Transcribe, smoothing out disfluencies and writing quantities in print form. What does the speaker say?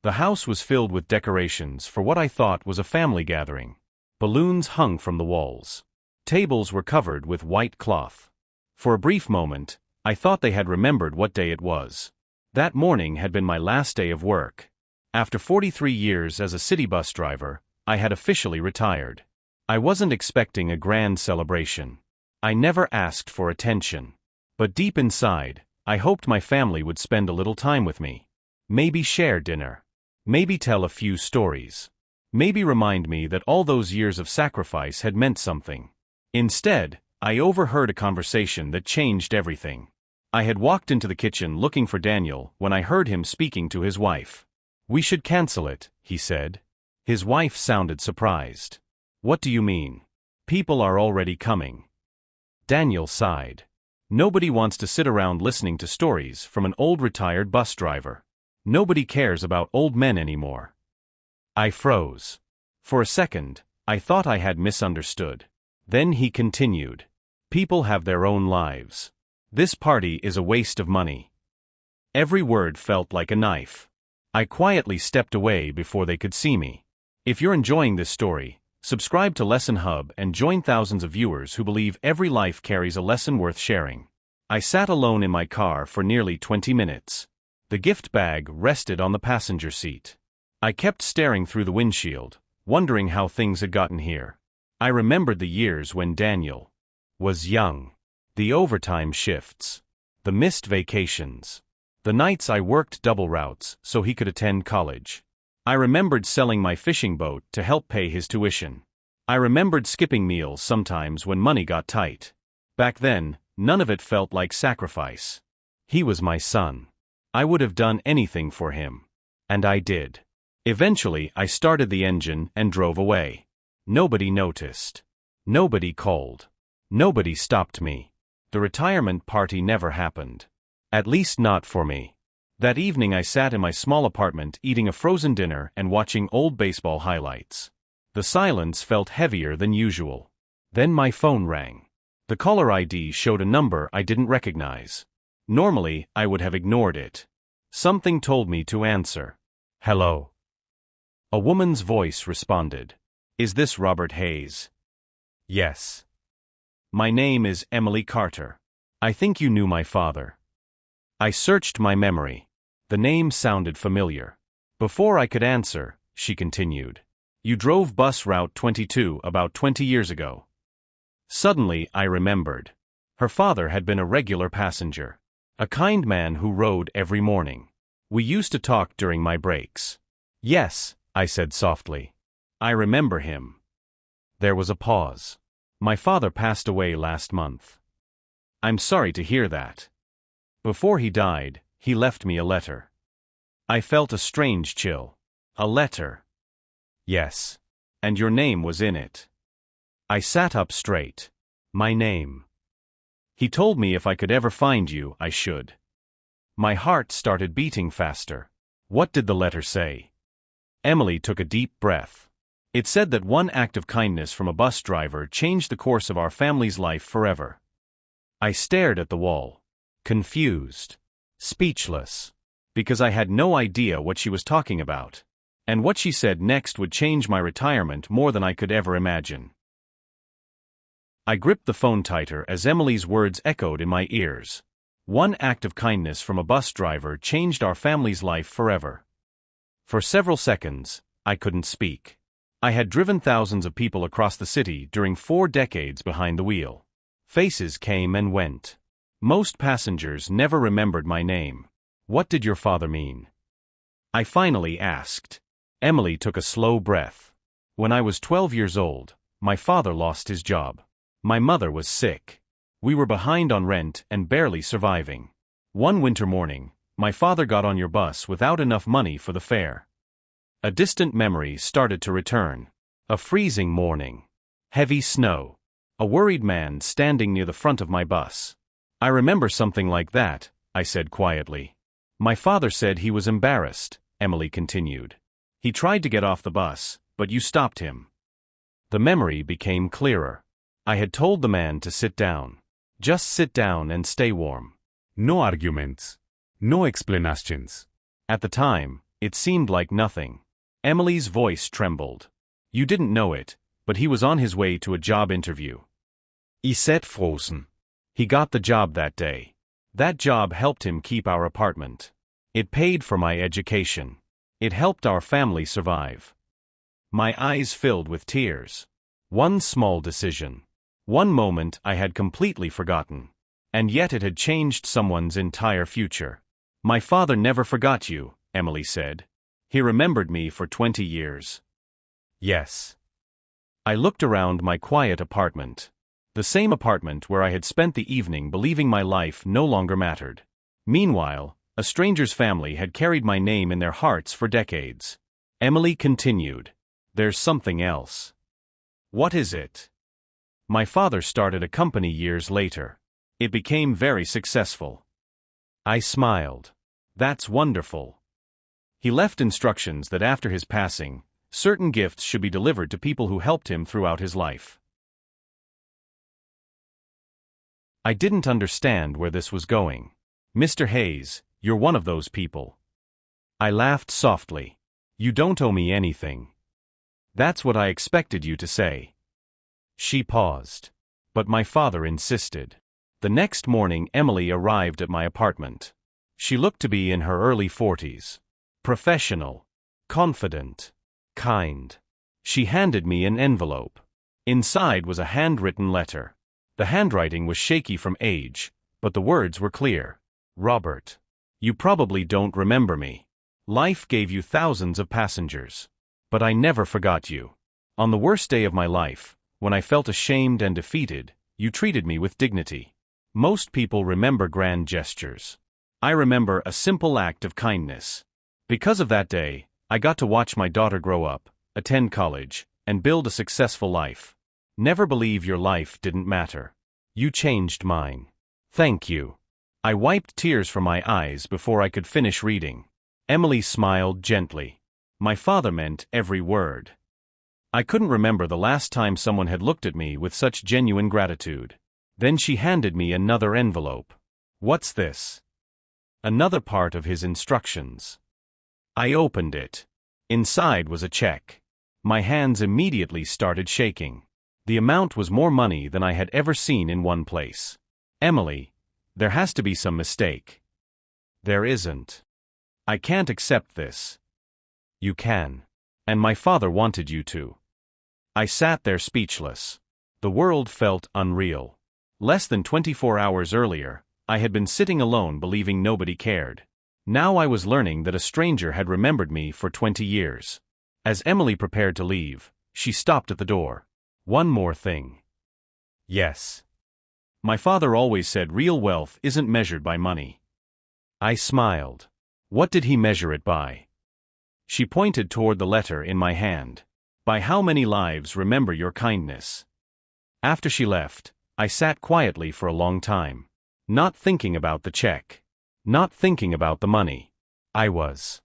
The house was filled with decorations for what I thought was a family gathering. Balloons hung from the walls. Tables were covered with white cloth. For a brief moment, I thought they had remembered what day it was. That morning had been my last day of work. After 43 years as a city bus driver, I had officially retired. I wasn't expecting a grand celebration. I never asked for attention. But deep inside, I hoped my family would spend a little time with me. Maybe share dinner. Maybe tell a few stories. Maybe remind me that all those years of sacrifice had meant something. Instead, I overheard a conversation that changed everything. I had walked into the kitchen looking for Daniel when I heard him speaking to his wife. "We should cancel it," he said. His wife sounded surprised. "What do you mean? People are already coming." Daniel sighed. "Nobody wants to sit around listening to stories from an old retired bus driver. Nobody cares about old men anymore." I froze. For a second, I thought I had misunderstood. Then he continued. "People have their own lives. This party is a waste of money." Every word felt like a knife. I quietly stepped away before they could see me. If you're enjoying this story, subscribe to Lesson Hub and join thousands of viewers who believe every life carries a lesson worth sharing. I sat alone in my car for nearly 20 minutes. The gift bag rested on the passenger seat. I kept staring through the windshield, wondering how things had gotten here. I remembered the years when Daniel was young. The overtime shifts. The missed vacations. The nights I worked double routes so he could attend college. I remembered selling my fishing boat to help pay his tuition. I remembered skipping meals sometimes when money got tight. Back then, none of it felt like sacrifice. He was my son. I would have done anything for him. And I did. Eventually, I started the engine and drove away. Nobody noticed. Nobody called. Nobody stopped me. The retirement party never happened. At least not for me. That evening I sat in my small apartment eating a frozen dinner and watching old baseball highlights. The silence felt heavier than usual. Then my phone rang. The caller ID showed a number I didn't recognize. Normally, I would have ignored it. Something told me to answer. "Hello." A woman's voice responded. "Is this Robert Hayes?" "Yes." "My name is Emily Carter. I think you knew my father." I searched my memory. The name sounded familiar. Before I could answer, she continued. "You drove bus route 22 about 20 years ago." Suddenly, I remembered. Her father had been a regular passenger. A kind man who rode every morning. We used to talk during my breaks. "Yes," I said softly. "I remember him." There was a pause. "My father passed away last month." "I'm sorry to hear that." "Before he died, he left me a letter." I felt a strange chill. "A letter?" "Yes. And your name was in it." I sat up straight. "My name." "He told me if I could ever find you, I should." My heart started beating faster. What did the letter say? Emily took a deep breath. It said that one act of kindness from a bus driver changed the course of our family's life forever. I stared at the wall. Confused. Speechless. Because I had no idea what she was talking about. And what she said next would change my retirement more than I could ever imagine. I gripped the phone tighter as Emily's words echoed in my ears. One act of kindness from a bus driver changed our family's life forever. For several seconds, I couldn't speak. I had driven thousands of people across the city during 4 decades behind the wheel. Faces came and went. Most passengers never remembered my name. What did your father mean? I finally asked. Emily took a slow breath. When I was 12 years old, my father lost his job. My mother was sick. We were behind on rent and barely surviving. One winter morning, my father got on your bus without enough money for the fare. A distant memory started to return. A freezing morning. Heavy snow. A worried man standing near the front of my bus. I remember something like that, I said quietly. My father said he was embarrassed, Emily continued. He tried to get off the bus, but you stopped him. The memory became clearer. I had told the man to sit down. Just sit down and stay warm. No arguments. No explanations. At the time, It seemed like nothing. Emily's voice trembled. You didn't know it, but he was on his way to a job interview. Iset frozen. He got the job that day. That job helped him keep our apartment. It paid for my education. It helped our family survive. My eyes filled with tears. One small decision. One moment I had completely forgotten. And yet it had changed someone's entire future. My father never forgot you, Emily said. He remembered me for 20 years. Yes. I looked around my quiet apartment. The same apartment where I had spent the evening believing my life no longer mattered. Meanwhile, a stranger's family had carried my name in their hearts for decades. Emily continued. There's something else. What is it? My father started a company years later. It became very successful. I smiled. That's wonderful. He left instructions that after his passing, certain gifts should be delivered to people who helped him throughout his life. I didn't understand where this was going. Mr. Hayes, you're one of those people. I laughed softly. You don't owe me anything. That's what I expected you to say. She paused. But my father insisted. The next morning Emily arrived at my apartment. She looked to be in her early 40s. Professional. Confident. Kind. She handed me an envelope. Inside was a handwritten letter. The handwriting was shaky from age, but the words were clear. Robert. You probably don't remember me. Life gave you thousands of passengers. But I never forgot you. On the worst day of my life, when I felt ashamed and defeated, you treated me with dignity. Most people remember grand gestures. I remember a simple act of kindness. Because of that day, I got to watch my daughter grow up, attend college, and build a successful life. Never believe your life didn't matter. You changed mine. Thank you. I wiped tears from my eyes before I could finish reading. Emily smiled gently. My father meant every word. I couldn't remember the last time someone had looked at me with such genuine gratitude. Then she handed me another envelope. What's this? Another part of his instructions. I opened it. Inside was a check. My hands immediately started shaking. The amount was more money than I had ever seen in one place. Emily, there has to be some mistake. There isn't. I can't accept this. You can. And my father wanted you to. I sat there speechless. The world felt unreal. Less than 24 hours earlier, I had been sitting alone believing nobody cared. Now I was learning that a stranger had remembered me for 20 years. As Emily prepared to leave, she stopped at the door. One more thing. Yes. My father always said real wealth isn't measured by money. I smiled. What did he measure it by? She pointed toward the letter in my hand. By how many lives remember your kindness? After she left, I sat quietly for a long time. Not thinking about the check. Not thinking about the money. I was